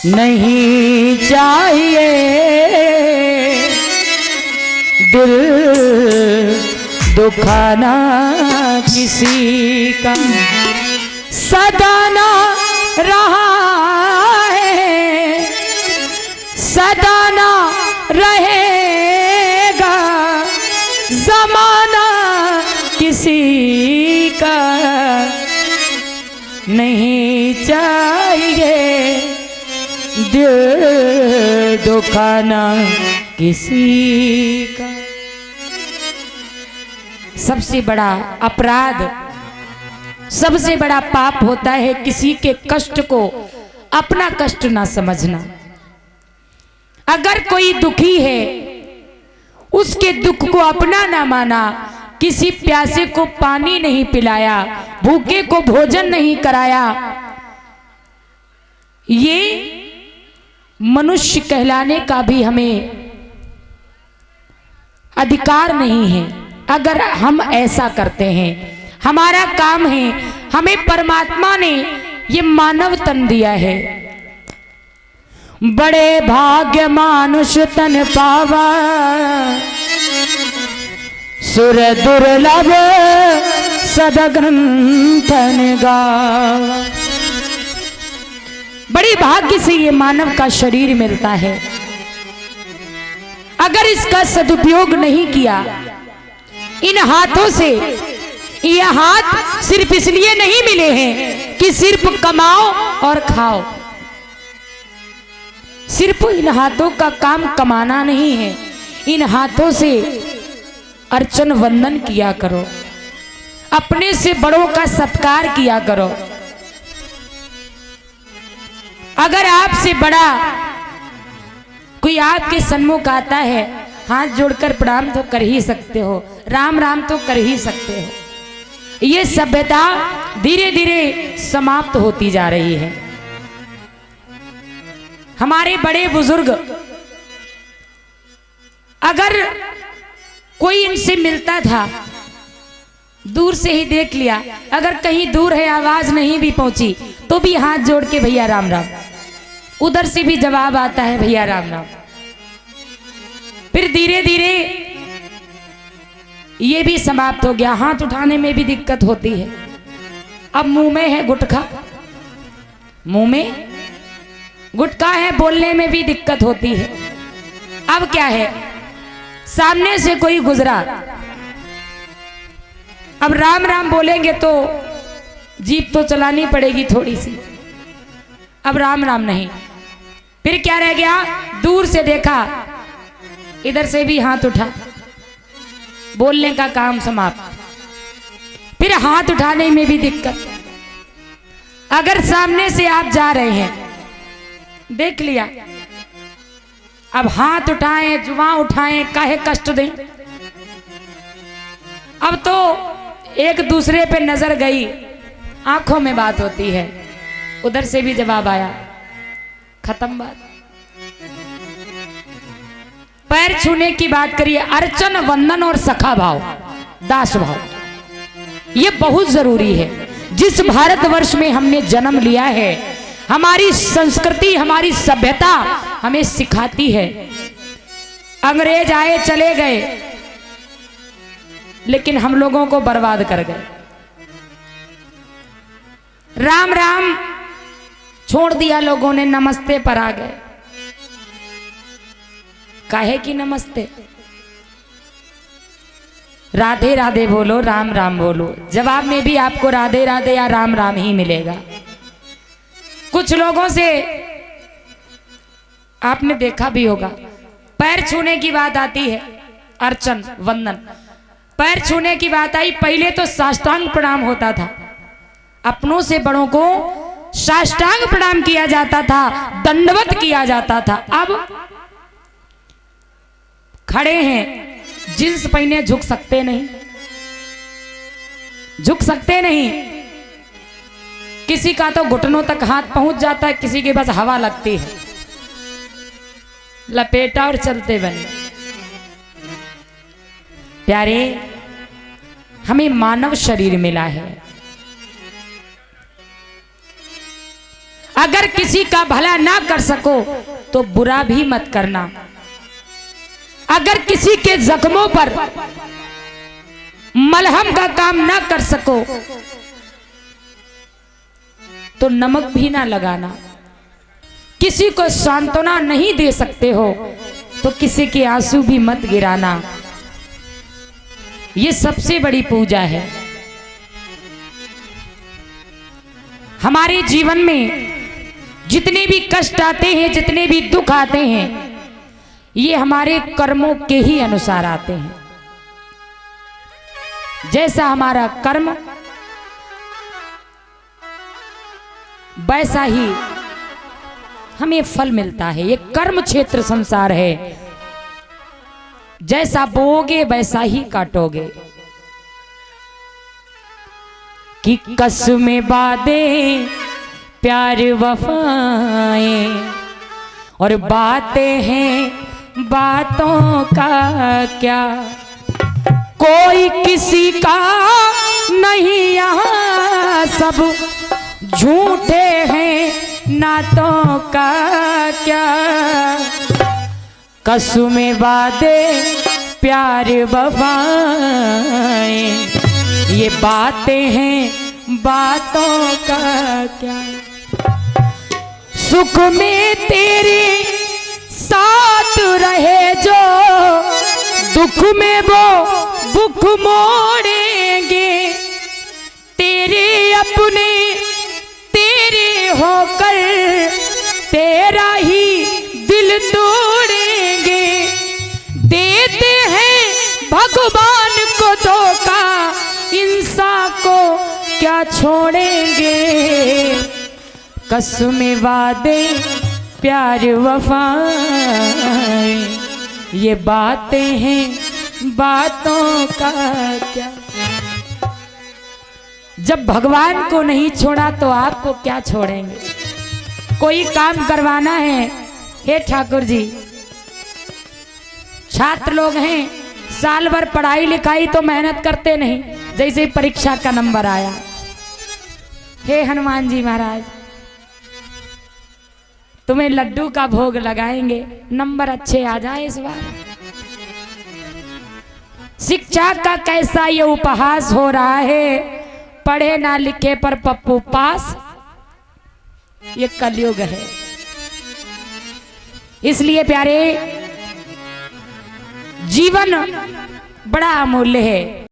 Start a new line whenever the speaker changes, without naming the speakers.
नहीं चाहिए दिल दुखाना किसी का, सदाना रहा है सदाना रहेगा जमाना किसी का, नहीं चाहिए दिल दुखाना किसी का। सबसे बड़ा अपराध, सबसे बड़ा पाप होता है किसी के कष्ट को अपना कष्ट ना समझना। अगर कोई दुखी है उसके दुख को अपना ना माना, किसी प्यासे को पानी नहीं पिलाया, भूखे को भोजन नहीं कराया, ये मनुष्य कहलाने का भी हमें अधिकार नहीं है। अगर हम ऐसा करते हैं, हमारा काम है, हमें परमात्मा ने ये मानव तन दिया है। बड़े भाग्य मानुष तन पावा, सुर दुर्लभ सदग्रंथन गावा। बड़ी भाग्य से ये मानव का शरीर मिलता है। अगर इसका सदुपयोग नहीं किया, इन हाथों से, ये हाथ सिर्फ इसलिए नहीं मिले हैं कि सिर्फ कमाओ और खाओ। सिर्फ इन हाथों का काम कमाना नहीं है, इन हाथों से अर्चन वंदन किया करो, अपने से बड़ों का सत्कार किया करो। अगर आपसे बड़ा कोई आपके सन्मुख आता है, हाथ जोड़कर प्रणाम तो कर ही सकते हो, राम राम तो कर ही सकते हो। ये सभ्यता धीरे धीरे समाप्त होती जा रही है। हमारे बड़े बुजुर्ग, अगर कोई इनसे मिलता था, दूर से ही देख लिया, अगर कहीं दूर है आवाज नहीं भी पहुंची तो भी हाथ जोड़ के भैया राम राम, उधर से भी जवाब आता है भैया राम राम। फिर धीरे धीरे ये भी समाप्त हो गया, हाथ उठाने में भी दिक्कत होती है। अब मुंह में है गुटखा, मुंह में गुटखा है, बोलने में भी दिक्कत होती है। अब क्या है, सामने से कोई गुजरा, अब राम राम बोलेंगे तो जीप तो चलानी पड़ेगी थोड़ी सी, अब राम राम नहीं। फिर क्या रह गया, दूर से देखा, इधर से भी हाथ उठा, बोलने का काम समाप्त। फिर हाथ उठाने में भी दिक्कत। अगर सामने से आप जा रहे हैं, देख लिया, अब हाथ उठाएं जुबान उठाएं, काहे कष्ट दें। अब तो एक दूसरे पे नजर गई, आंखों में बात होती है, उधर से भी जवाब आया, खत्म बात। पैर छूने की बात करिए, अर्चन वंदन और सखा भाव, दास भाव, ये बहुत जरूरी है। जिस भारतवर्ष में हमने जन्म लिया है, हमारी संस्कृति, हमारी सभ्यता हमें सिखाती है। अंग्रेज आए चले गए, लेकिन हम लोगों को बर्बाद कर गए। राम राम छोड़ दिया लोगों ने, नमस्ते पर आ गए। काहे की नमस्ते, राधे राधे बोलो, राम राम बोलो, जवाब में भी आपको राधे राधे या राम राम ही मिलेगा। कुछ लोगों से आपने देखा भी होगा, पैर छूने की बात आती है, अर्चन वंदन, पैर छूने की बात आई, पहले तो साष्टांग प्रणाम होता था, अपनों से बड़ों को साष्टांग प्रणाम किया जाता था, दंडवत किया जाता था। अब खड़े हैं, जींस पहने झुक सकते नहीं, झुक सकते नहीं। किसी का तो घुटनों तक हाथ पहुंच जाता है, किसी के बस हवा लगती है, लपेटा और चलते बने। प्यारे, हमें मानव शरीर मिला है, अगर किसी का भला ना कर सको तो बुरा भी मत करना। अगर किसी के जख्मों पर मलहम का काम ना कर सको तो नमक भी ना लगाना। किसी को सांत्वना नहीं दे सकते हो तो किसी के आंसू भी मत गिराना। ये सबसे बड़ी पूजा है। हमारे जीवन में जितने भी कष्ट आते हैं, जितने भी दुख आते हैं, ये हमारे कर्मों के ही अनुसार आते हैं। जैसा हमारा कर्म वैसा ही हमें फल मिलता है। ये कर्म क्षेत्र संसार है। जैसा बोओगे वैसा ही काटोगे। कि कसमें वादे प्यार वफाएं और बातें हैं बातों का क्या, कोई किसी का नहीं यहाँ, सब झूठे हैं नातों का क्या। कसमें वादे प्यार वफाएं, ये बातें हैं बातों का क्या। सुख में तेरे साथ रहे जो, दुख में वो बुख मोड़ेंगे। तेरे अपने तेरे होकर तेरा ही दिल तोड़ेंगे। देते हैं भगवान को धोखा, इंसान को क्या छोड़ेंगे। कसमें वादे प्यार वफाएं, ये बातें हैं बातों का क्या। जब भगवान को नहीं छोड़ा तो आपको क्या छोड़ेंगे। कोई काम करवाना है, हे ठाकुर जी, छात्र लोग हैं, साल भर पढ़ाई लिखाई तो मेहनत करते नहीं, जैसे ही परीक्षा का नंबर आया, हे हनुमान जी महाराज तुम्हें लड्डू का भोग लगाएंगे, नंबर अच्छे आ जाए इस बार। शिक्षा का कैसा ये उपहास हो रहा है, पढ़े ना लिखे पर पप्पू पास, ये कलयुग है। इसलिए प्यारे, जीवन बड़ा अमूल्य है।